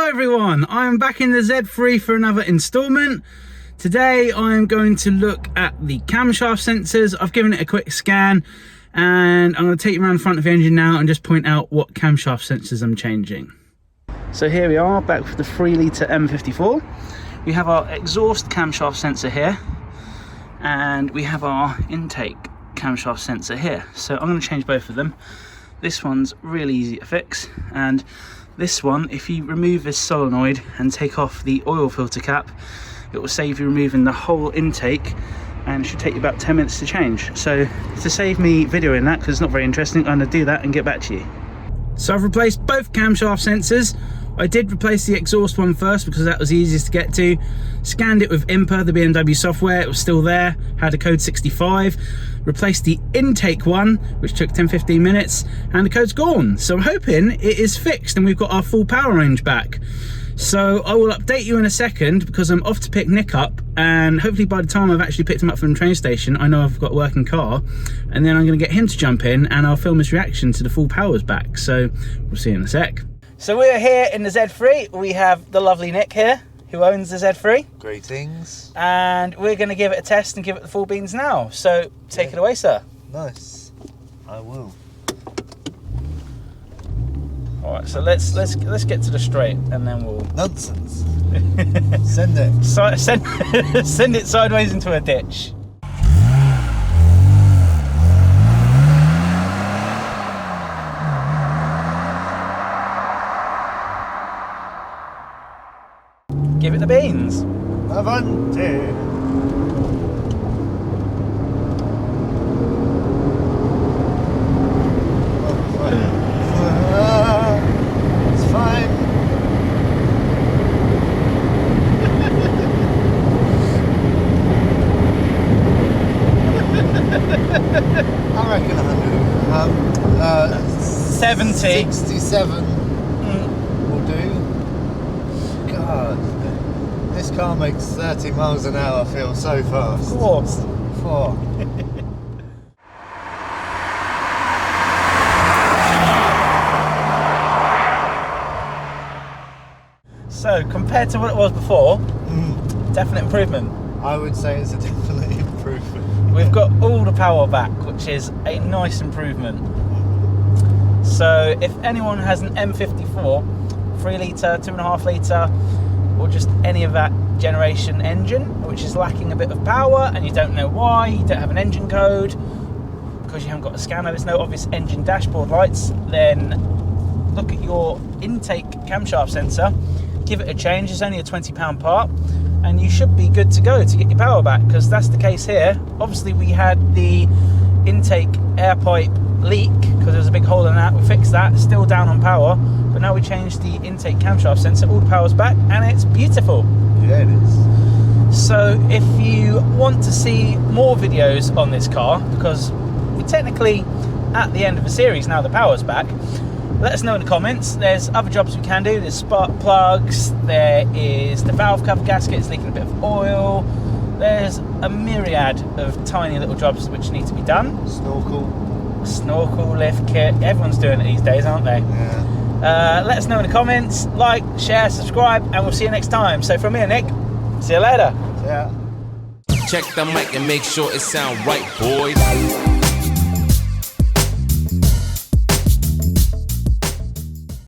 Hello everyone, I'm back in the Z3 for another installment. Today I'm going to look at the camshaft sensors. I've given it a quick scan and I'm going to take you around the front of the engine now and just point out what camshaft sensors I'm changing. So here we are, back with the 3 litre M54. We have our exhaust camshaft sensor here and we have our intake camshaft sensor here. So I'm going to change both of them. This one's really easy to fix, and this one, if you remove this solenoid and take off the oil filter cap, it will save you removing the whole intake, and it should take you about 10 minutes to change. So to save me videoing that, because it's not very interesting, I'm going to do that and get back to you. So I've replaced both camshaft sensors. I did replace the exhaust one first because that was the easiest to get to. Scanned it with IMPA, the BMW software, it was still there, had a code 65. Replaced the intake one, which took 10-15 minutes, and the code's gone. So I'm hoping it is fixed and we've got our full power range back. So I will update you in a second because I'm off to pick Nick up, and hopefully by the time I've actually picked him up from the train station, I know I've got a working car, and then I'm going to get him to jump in and I'll film his reaction to the full power's back. So we'll see you in a sec. So we're here in the Z3. We have the lovely Nick here, who owns the Z3. Greetings. And we're going to give it a test and give it the full beans now. So take it away, sir. Nice. I will. All right. So let's get to the straight, and then we'll. Nonsense. Send it. Send it sideways into a ditch. Give it the beans. Avante. It's fine. I reckon 100. 70. 67 will do. God. This car makes 30 miles an hour feel so fast. Of course. 4. So compared to what it was before, definite improvement. I would say it's a definite improvement. We've got all the power back, which is a nice improvement. So if anyone has an M54, 3 litre, 2.5 litre, or just any of that generation engine which is lacking a bit of power and you don't know why, you don't have an engine code because you haven't got a scanner, there's no obvious engine dashboard lights, then look at your intake camshaft sensor, give it a change. It's only a £20 part and you should be good to go to get your power back, because that's the case here. Obviously we had the intake air pipe leak because there was a big hole in that. We fixed that, still down on power, but now we changed the intake camshaft sensor, all the power's back and it's beautiful. Yeah, it is. So if you want to see more videos on this car, because we're technically at the end of the series now, the power's back, let us know in the comments. There's other jobs we can do. There's spark plugs, there is the valve cover gasket, it's leaking a bit of oil, there's a myriad of tiny little jobs which need to be done. Snorkel lift kit, everyone's doing it these days, aren't they? Yeah. Let us know in the comments, like, share, subscribe, and we'll see you next time. So from me and Nick, see you later. Yeah. Check the mic and make sure it sound right, boys.